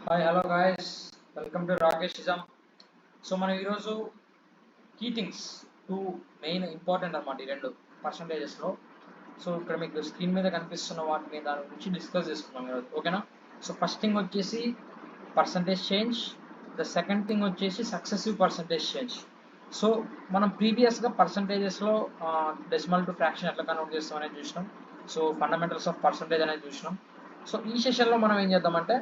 Hi hello guys, welcome to Rakeshism. So మనం ఈరోజు key things two main important అనమాట ఈ రెండు పర్సంటేజెస్లో. సో ఇక్కడ మీకు స్క్రీన్ మీద కనిపిస్తున్న వాటిని దాని గురించి డిస్కస్ చేసుకున్నాం ఈరోజు, ఓకేనా. సో ఫస్ట్ థింగ్ వచ్చేసి percentage change, the second thing వచ్చేసి సక్సెసివ్ పర్సంటేజ్ చేంజ్. సో మనం ప్రీవియస్గా పర్సంటేజెస్లో డెసిమల్ టు ఫ్రాక్షన్ ఎట్లా కన్వర్ట్ చేస్తాం అనేది చూసినాం. సో ఫండమెంటల్స్ ఆఫ్ పర్సంటేజ్ అనేది చూసినాం. సో ఈ సెషన్లో మనం ఏం చేద్దామంటే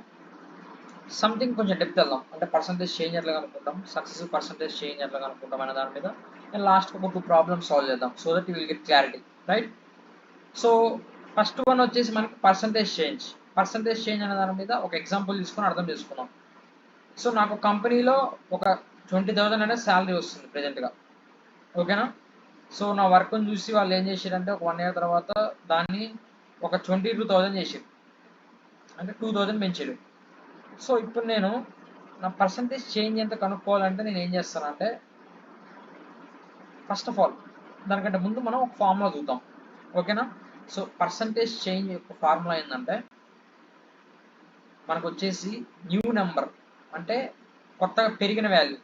సంథింగ్ కొంచెం డెప్త్ వెళ్దాం. అంటే పర్సంటేజ్ చేంజ్ ఎట్లా కనుక్కుంటాం, సక్సెసివ్ పర్సంటేజ్ చేంజ్ ఎట్లా కనుక్కుంటాం అనే దాని మీద అండ్ లాస్ట్ ఒక 2 ప్రాబ్లమ్స్ సాల్వ్ చేద్దాం so that you will get clarity, right. So first one వచ్చేసి మనకి పర్సంటేజ్ చేంజ్. పర్సంటేజ్ చేంజ్ అనే దాని మీద ఒక ఎగ్జాంపుల్ తీసుకొని అర్థం చేసుకున్నాం. సో నాకు కంపెనీలో ఒక 20,000 అనేది శాలరీ వస్తుంది ప్రెజెంట్గా, ఓకేనా. సో నా వర్క్ని చూసి వాళ్ళు ఏం చేశారంటే ఒక 1 year తర్వాత దాన్ని ఒక 22,000 చేసారు, అంటే 2,000 పెంచారు. సో ఇప్పుడు నేను నా పర్సంటేజ్ చేంజ్ ఎంత కనుక్కోవాలంటే నేను ఏం చేస్తానంటే ఫస్ట్ ఆఫ్ ఆల్ దానికంటే ముందు మనం ఒక ఫార్ములా చూద్దాం, ఓకేనా. సో పర్సంటేజ్ చేంజ్ యొక్క ఫార్ములా ఏంటంటే మనకు వచ్చేసి న్యూ నెంబర్ అంటే కొత్తగా పెరిగిన వాల్యూ,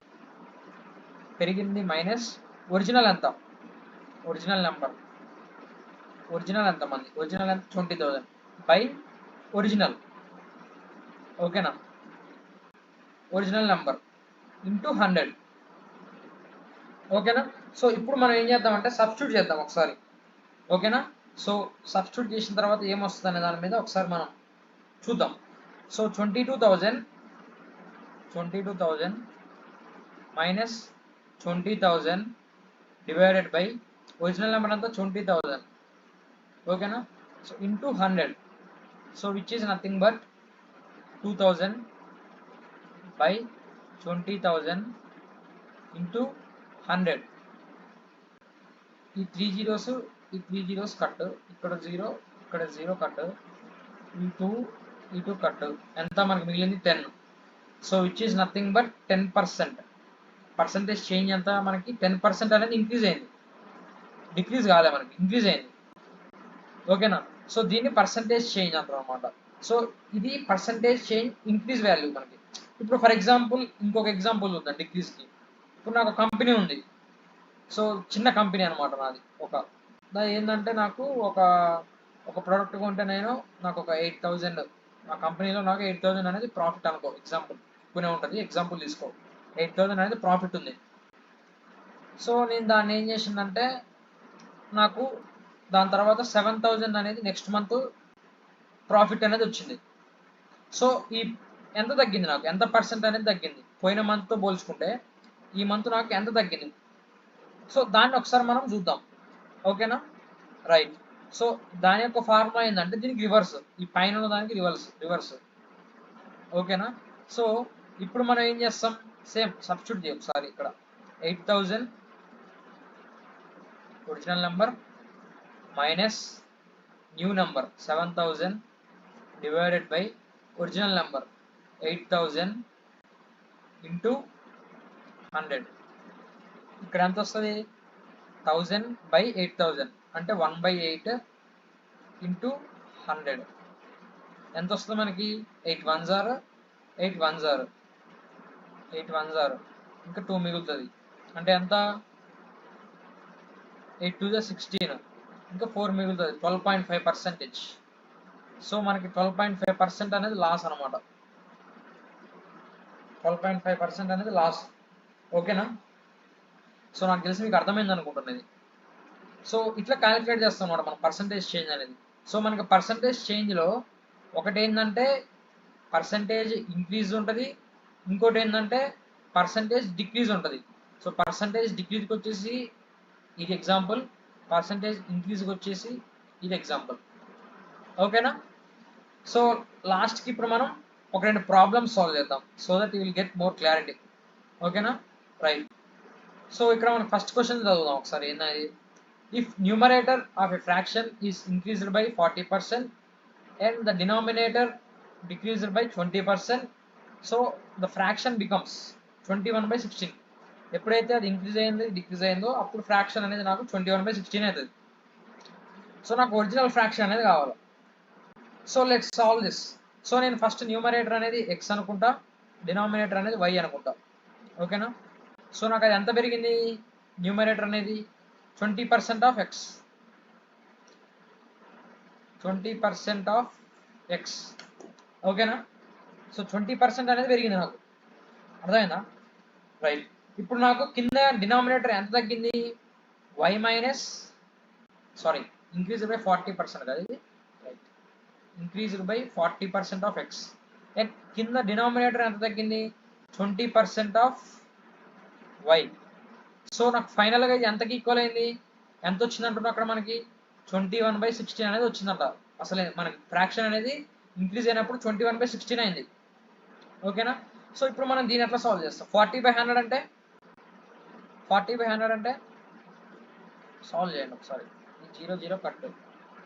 పెరిగింది మైనస్ ఒరిజినల్ ఎంత, ఒరిజినల్ నెంబర్, ఒరిజినల్ ఎంత మంది, ఒరిజినల్ ఎంత 20,000 బై ఒరిజినల్, ఓకేనా, ఒరిజినల్ నెంబర్ ఇంటూ 100, ఓకేనా. సో ఇప్పుడు మనం ఏం చేద్దామంటే సబ్స్టిట్యూట్ చేద్దాం ఒకసారి, ఓకేనా. సో సబ్స్టిట్యూట్ చేసిన తర్వాత ఏమొస్తుంది అనే దాని మీద ఒకసారి మనం చూద్దాం. So 22,000 minus 20,000 divided by original number అంతా 20,000, ఓకేనా. So into 100, so which is nothing but 2,000 by 20,000 into 100. ఈ 3 zeros ఈ 3 zeros కట్, ఇక్కడ 0 ఇక్కడ 0 కట్, ఈ 2 కట్, ఎంత మనకి మిగిలింది 10. So which is nothing but 10%. Percentage change ఎంత మనకి 10% అనేది ఇంక్రీజ్ అయింది, డిక్రీజ్ కాలే, మనకి ఇంక్రీజ్ అయింది, ఓకేనా. సో దీన్ని పర్సంటేజ్ చేంజ్ అంటారు అనమాట. సో ఇది పర్సంటేజ్ చేంజ్ ఇంక్రీజ్ వాల్యూ మనకి. ఇప్పుడు ఫర్ ఎగ్జాంపుల్ ఇంకొక ఎగ్జాంపుల్ చూద్దాం డిక్రీజ్కి. ఇప్పుడు నాకు కంపెనీ ఉంది, సో చిన్న కంపెనీ అనమాట నాది. దాని ఏంటంటే నాకు ఒక ప్రోడక్ట్ కొంటే నాకు ఒక 8,000, నా కంపెనీలో నాకు 8,000 అనేది ప్రాఫిట్ అనుకో, ఎగ్జాంపుల్ కొనే ఉంటుంది, ఎగ్జాంపుల్ తీసుకో. 8,000 అనేది ప్రాఫిట్ ఉంది. సో నేను దాన్ని ఏం చేసిందంటే నాకు దాని తర్వాత 7,000 అనేది నెక్స్ట్ మంత్ ప్రాఫిట్ అనేది వచ్చింది. సో ఈ ఎంత తగ్గింది, నాకు ఎంత పర్సెంట్ అనేది తగ్గింది పోయిన మంత్తో పోల్చుకుంటే ఈ మంత్ నాకు ఎంత తగ్గింది. సో దాన్ని ఒకసారి మనం చూద్దాం, ఓకేనా, రైట్. సో దాని యొక్క ఫార్ములా ఏంటంటే దీనికి రివర్స్, ఈ పైన ఉన్న దానికి రివర్స్, ఓకేనా. సో ఇప్పుడు మనం ఏం చేస్తాం, సేమ్ సబ్స్టిట్యూట్ చేయం ఒకసారి. ఇక్కడ 8,000 original number minus new number 7,000 divided by original number 8,000 into 100. ఇక్కడ ఎంత వస్తుంది 1000 బై 8,000 అంటే 1/8 ఇంటూ 100 ఎంత వస్తుంది మనకి 8 1 ఇంకా 2 మిగులుతుంది, అంటే ఎంత 8 2 16, ఇంకా 4 మిగులుతుంది, 12.5%. సో మనకి 12.5% అనేది లాస్ అనమాట, 12.5% అనేది లాస్, ఓకేనా. సో నాకు తెలిసి మీకు అర్థమైంది అనుకుంటున్నది. సో ఇట్లా క్యాలిక్యులేట్ చేస్తాం అనమాట మనం పర్సంటేజ్ చేంజ్ అనేది. సో మనకి పర్సంటేజ్ చేంజ్లో ఒకటి ఏంటంటే పర్సంటేజ్ ఇంక్రీజ్ ఉంటుంది, ఇంకోటి ఏంటంటే పర్సంటేజ్ డిక్రీజ్ ఉంటుంది. సో పర్సంటేజ్ డిక్రీజ్కి వచ్చేసి ఇది ఎగ్జాంపుల్, పర్సంటేజ్ ఇంక్రీజ్కి వచ్చేసి ఇది ఎగ్జాంపుల్, ఓకేనా. సో లాస్ట్కి ఇప్పుడు మనం ఒక 2 ప్రాబ్లమ్స్ సాల్వ్ చేద్దాం so that you will get more clarity, ఓకేనా, రైట్. సో ఇక్కడ మనం ఫస్ట్ క్వశ్చన్ చదువుదాం ఒకసారి. ఏంటది, if numerator of a fraction is increased by 40% and the denominator decreased by 20%, so the fraction becomes 21/16. ఎప్పుడైతే అది ఇంక్రీజ్ అయింది డిక్రీజ్ అయిందో అప్పుడు ఫ్రాక్షన్ అనేది నాకు 21/16 అవుతుంది. సో నాకు ఒరిజినల్ ఫ్రాక్షన్ అనేది కావాలి. So let's solve this. So నేను ఫస్ట్ న్యూమరేటర్ అనేది ఎక్స్ అనుకుంటా, డినామినేటర్ అనేది వై అనుకుంటా. ఓకేనా? సో నాకు అది ఎంత పెరిగింది? న్యూమరేటర్ అనేది 20% ఆఫ్ ఎక్స్, 20% ఆఫ్ ఎక్స్. ఓకేనా? సో 20% అనేది పెరిగింది నాకు. అర్థమైందా? రైట్. ఇప్పుడు నాకు కింద డినామినేటర్ ఎంత తగ్గింది? Y minus sorry increase by 40% కదా ఇది. Right, increased by 40% of X. And కింద డినామినేటర్ ఎంత తగ్గింది? 20% ఆఫ్ వై. సో నాకు ఫైనల్గా ఇది ఎంతకి ఈక్వల్ అయింది? ఎంత వచ్చిందంటున్నా అక్కడ మనకి 21/16 అనేది వచ్చిందంట. అసలు మనకి ఫ్రాక్షన్ అనేది ఇంక్రీజ్ అయినప్పుడు 21/16 అయింది. ఓకేనా? సో ఇప్పుడు మనం దీన్ని ఎట్లా సాల్వ్ చేస్తాం? 40/100 అంటే 40/100 అంటే సాల్వ్ చేయండి ఒకసారి. 0 0 cut,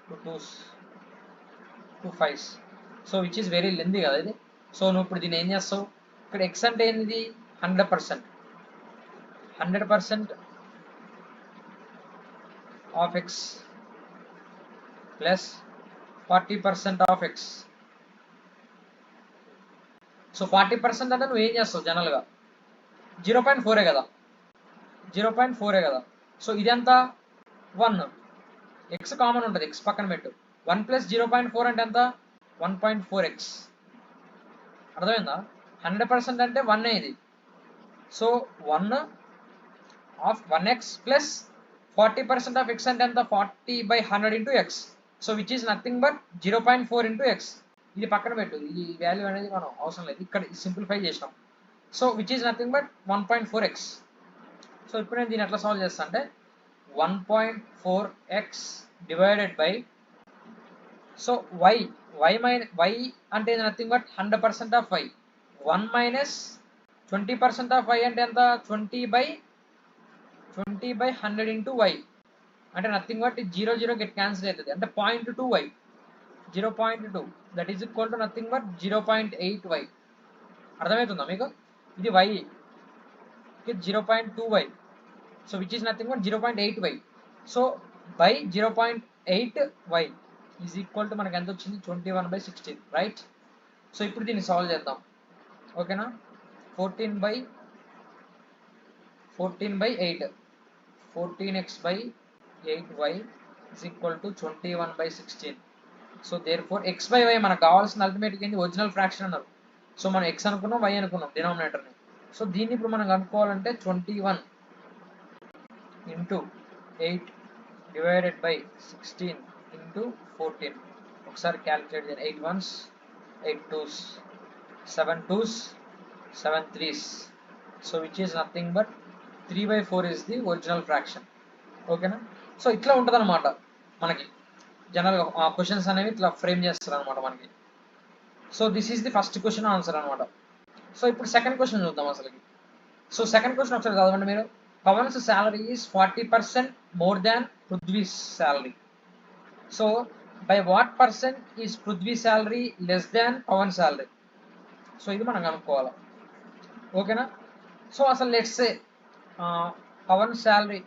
2 2s 2 5s. So which is very lengthy కదా ఇది. సో నువ్వు ఇప్పుడు దీన్ని ఏం చేస్తావు? ఇక్కడ ఎక్స్ అంటే ఏంది? 100%, 100% of X plus 40% of X. So 40% అంటే నువ్వు ఏం చేస్తావు జనరల్గా? 0.4 కదా, 0.4 కదా. సో ఇదంతా 1, ఎక్స్ కామన్ ఉంటుంది, ఎక్స్ పక్కన పెట్టు. 1 + 0.4 అంటే ఎంత? 1.4x. అర్థమైందా? 100% అంటే 1 ఇది. So 1 of 1x plus 40% of X అంటే ఎంత? 40/100 into X. So which is nothing but 0.4 into X. ఇది పక్కన పెట్టు, ఈ వాల్యూ అనేది మనం అవసరం లేదు, ఇక్కడ సింప్లిఫై చేసినాం. So which is nothing but 1.4x. So ఇప్పుడు నేను దీన్ని ఎట్లా సాల్వ్ చేస్తా అంటే 1.4x divided by, so y అంటే nothing but 100% of y. 1 minus 20% of y అంటే ఎంత? 20/100 ఇంటూ y అంటే నథింగ్ బట్ 0 0 గెట్ క్యాన్సిల్ అవుతుంది, అంటే 0.2y, 0.2 that is equal to nothing but 0.8y. అర్థమవుతుందా మీకు? ఇది y, 0.2y. So which is nothing but 0.8y. So by 0.8y is equal to మనకి ఎంత వచ్చింది? 21/16. రైట్. సో ఇప్పుడు దీన్ని సాల్వ్ చేద్దాం. ఓకేనా? 14/8, 14x/8y is equal to 21/16. So therefore x/y మనకు కావాల్సిన అల్టిమేట్గా ఏంది? ఒరిజినల్ ఫ్రాక్షన్ అన్నారు. సో మనం x అనుకున్నాం, y అనుకున్నాం డినామినేటర్ని. సో దీన్ని ఇప్పుడు మనం కనుక్కోవాలంటే 21 ఇంటూ 8 డివైడెడ్ బై 16 ఇంటూ 14. ఒకసారి క్యాలిక్యులేట్ చేయండి. 8 1s 8 2s 7 2s 7 3s. So which is nothing but 3/4 is the original fraction. ఓకేనా? సో ఇట్లా ఉంటుంది అనమాట మనకి జనరల్గా క్వశ్చన్స్ అనేవి ఇట్లా ఫ్రేమ్ చేస్తారు అనమాట మనకి. So this is the first question answer అనమాట. సో ఇప్పుడు సెకండ్ క్వశ్చన్ చూద్దాం అసలుకి. సో సెకండ్ క్వశ్చన్ ఒకసారి చదవండి మీరు. Pavan's salary is 40% more than Prithvi's salary. So by what percent is Prithvi's salary less than Pawan's salary? So ఇది మనం కనుక్కోవాలి. ఓకేనా? సో అసలు let's say Pawan salary,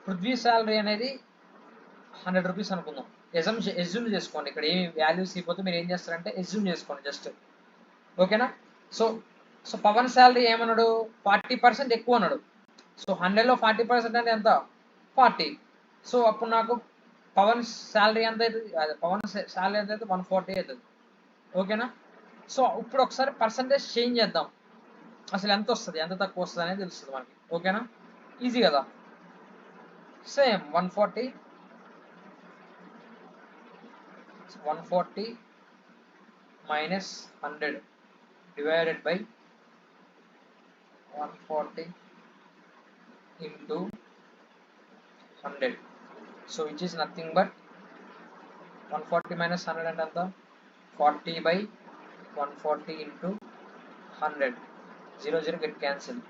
Prithvi salary అనేది 100 రూపీస్ అనుకుందాం. ఎజ్యూమ్ చేసుకోండి. ఇక్కడ ఏమి వాల్యూస్ ఇవ్వకపోతే మీరు ఏం చేస్తారంటే ఎజ్యూమ్ చేసుకోండి జస్ట్. ఓకేనా? సో సో పవన్ శాలరీ ఏమన్నాడు? 40% ఎక్కువ అన్నాడు. సో 100లో 40% అంటే ఎంత? 40. సో అప్పుడు నాకు పవన్ శాలరీ ఎంత అవుతుంది? పవన్ శాలరీ ఎంత అయితే 140 అవుతుంది. ఓకేనా? సో ఇప్పుడు ఒకసారి పర్సంటేజ్ చేంజ్ చేద్దాం, అసలు ఎంత వస్తుంది, ఎంత తక్కువ వస్తుంది అనేది తెలుస్తుంది మనకి. ఓకేనా? ఈజీ కదా. Same 140 minus 100 divided by 140 into 100. So which is nothing but 140 minus 100 and anta 40/140 into 100. 0 0 get cancelled.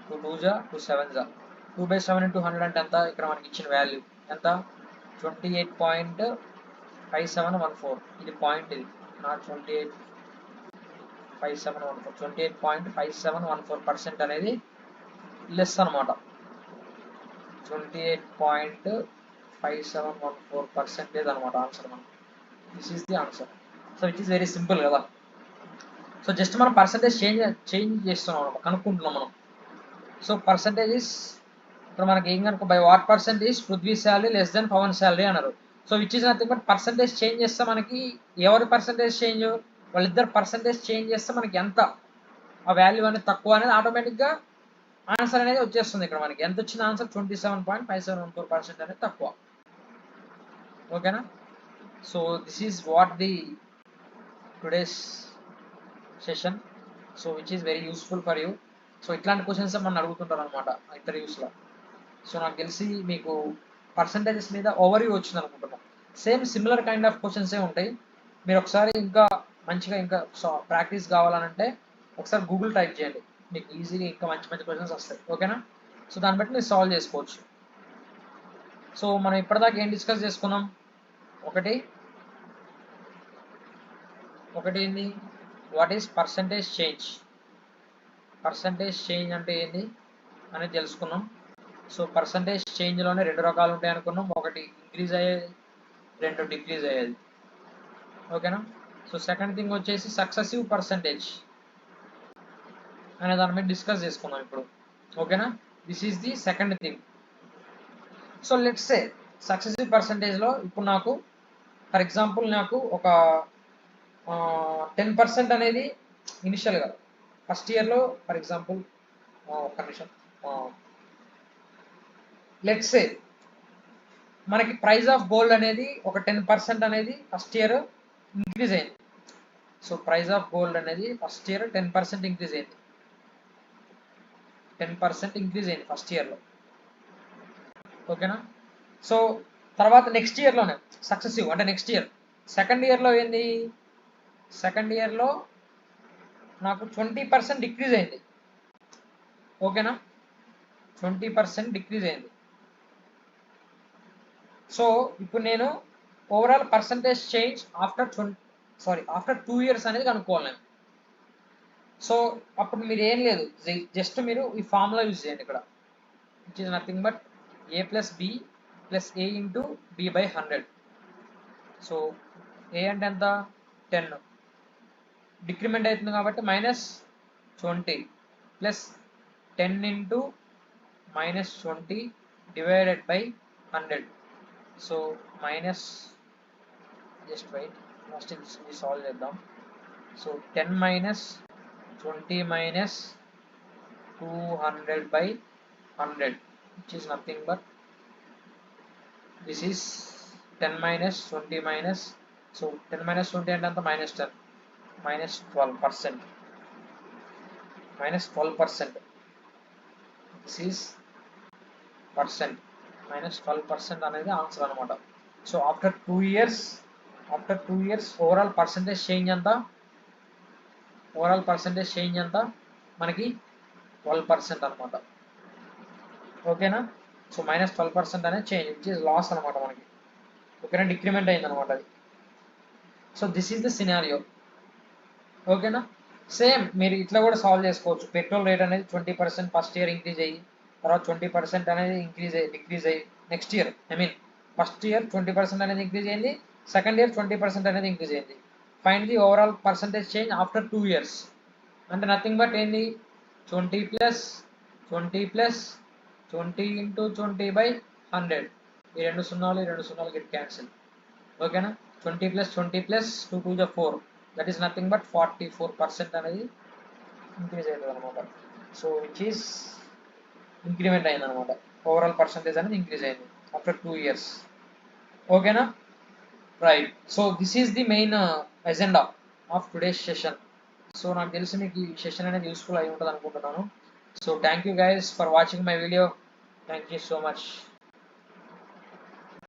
2 2s 2 7s. 2/7 into 100 అంటే ఎంత? ఇక్కడ మనకి ఇచ్చిన వాల్యూ ఎంత? 28.5714. ఇది పాయింట్, ఇది నాట్ 28.5714. 28.5714% అనేది లెస్ అనమాట. 28.5714% అనమాట ఆన్సర్ మనకి. This is the answer. So which is very simple కదా. సో జస్ట్ మనం పర్సంటేజ్ చేంజ్ చేస్తున్నాం అనమాట, కనుక్కుంటున్నాం మనం. సో పర్సంటేజ్ ఇస్ ఇప్పుడు మనకి ఏం కనుక by what percentage Prithvi salary less than Pavan salary అన్నారు. So which is nothing but percentage change చేస్తే మనకి ఎవరి పర్సంటేజ్ చేంజ్, వాళ్ళిద్దరు పర్సంటేజ్ చేంజ్ చేస్తే మనకి ఎంత ఆ వాల్యూ అనేది తక్కువ అనేది ఆటోమేటిక్గా ఆన్సర్ అనేది వచ్చేస్తుంది. ఇక్కడ మనకి ఎంత వచ్చిన ఆన్సర్ 27.5714% అనేది తక్కువ. ఓకేనా. So this is what the today's session. So which is very useful for you. So ఇట్లాంటి క్వశ్చన్స్ మనం అడుగుతుంటారు అనమాట ఇంటర్వ్యూస్లో. సో నాకు తెలిసి మీకు పర్సంటేజెస్ మీద ఓవర్ వ్యూ వచ్చింది అనుకుంటున్నాను. సేమ్ సిమిలర్ కైండ్ ఆఫ్ క్వశ్చన్సే ఉంటాయి. మీరు ఒకసారి ఇంకా మంచిగా ఇంకా ప్రాక్టీస్ కావాలనంటే ఒకసారి గూగుల్ టైప్ చేయండి, మీకు ఈజీగా ఇంకా మంచి మంచి క్వశ్చన్స్ వస్తాయి. ఓకేనా. సో దాన్ని బట్టి మీరు సాల్వ్ చేసుకోవచ్చు. సో మనం ఇప్పటిదాకా ఏం డిస్కస్ చేసుకున్నాం, ఒకటి ఏంది, what is percentage change. Percentage change అంటే ఏంది అనేది తెలుసుకున్నాం. సో పర్సంటేజ్ చేంజ్లోనే రెండు రకాలు ఉంటాయి అనుకున్నాం, ఒకటి ఇంక్రీజ్ అయ్యేది, రెండు డిక్రీజ్ అయ్యేది. ఓకేనా. సో సెకండ్ థింగ్ వచ్చేసి సక్సెసివ్ పర్సంటేజ్ అనే దాని మీద డిస్కస్ చేసుకున్నాం ఇప్పుడు. ఓకేనా. This is the second thing. So let's say successive పర్సంటేజ్లో ఇప్పుడు నాకు ఫర్ ఎగ్జాంపుల్ నాకు ఒక 10% అనేది ఇనిషియల్గా ఫస్ట్ ఇయర్లో ఫర్ ఎగ్జాంపుల్ ఒక నిమిషం, లెట్స్ సే మనకి ప్రైస్ ఆఫ్ గోల్డ్ అనేది ఒక 10% అనేది ఫస్ట్ ఇయర్ ఇంక్రీజ్ అయింది. సో ప్రైస్ ఆఫ్ గోల్డ్ అనేది ఫస్ట్ ఇయర్ 10% ఇంక్రీజ్ అయింది. 10% ఇంక్రీజ్ అయింది ఫస్ట్ ఇయర్లో. ఓకేనా. సో తర్వాత నెక్స్ట్ ఇయర్లోనే సక్సెసివ్ అంటే నెక్స్ట్ ఇయర్ సెకండ్ ఇయర్లో ఏంది, సెకండ్ ఇయర్లో నాకు 20% డిక్రీజ్ అయింది. ఓకేనా. 20% డిక్రీజ్ అయింది. సో ఇప్పుడు నేను overall percentage change after 2 years అనేది కనుక్కోవాలి నేను. సో అప్పుడు మీరు ఏం లేదు, జస్ట్ మీరు ఈ ఫార్ములా యూజ్ చేయండి ఇక్కడ, which is nothing but a plus b plus a into b by 100. So a అంటే ఎంత 10, డిక్రిమెంట్ అవుతుంది కాబట్టి -20 plus 10 into -20 divided by 100. So minus, just wait, first ఇది సాల్వ్ చేద్దాం. So 10 minus 20 minus 200 by 100, which is nothing but this is 10 minus 20 minus, so 10 minus 20 and the -10, -12%, this is percent, -12% అనేది answer అనమాట. So after 2 years overall percentage change అంతా మనకి 12% అనమాట. ఓకేనా. So -12% అనేది change, which is loss అనమాట మనకి. ఓకేనా, డిక్రిమెంట్ అయింది అనమాట అది. So this is the scenario. ఓకేనా. సేమ్ మీరు ఇట్లా కూడా సాల్వ్ చేసుకోవచ్చు. పెట్రోల్ రేట్ అనేది 20% ఫస్ట్ ఇయర్ ఇంక్రీజ్ అయ్యి, తర్వాత 20% అనేది డిక్రీజ్ అయ్యి, నెక్స్ట్ ఇయర్ ఫస్ట్ ఇయర్ 20% అనేది ఇంక్రీజ్ అయింది, సెకండ్ ఇయర్ 20% అనేది ఇంక్రీజ్ అయింది. Find the overall percentage change after 2 years అంటే నథింగ్ బట్ ఏంది 20 ప్లస్ 20 ఇంటూ 20 బై 100. ఈ రెండు సున్నాలు గెట్ క్యాన్సిల్. ఓకేనా. 20 plus 2 2 = 4, that is nothing but 44% అనేది ఇంక్రీజ్ అవుతుంది అనమాట. సో విచ్ ఈస్ ఇంక్రిమెంట్ అయింది అనమాట, ఓవరాల్ పర్సంటేజ్ అనేది ఇంక్రీజ్ అయింది ఆఫ్టర్ 2 years. ఓకేనా. Right. So this is the main agenda of today's session. So నాకు తెలిసి మీకు ఈ సెషన్ అనేది యూస్ఫుల్ అయి ఉంటుంది అనుకుంటున్నాను. So thank you guys for watching my video. Thank you so much.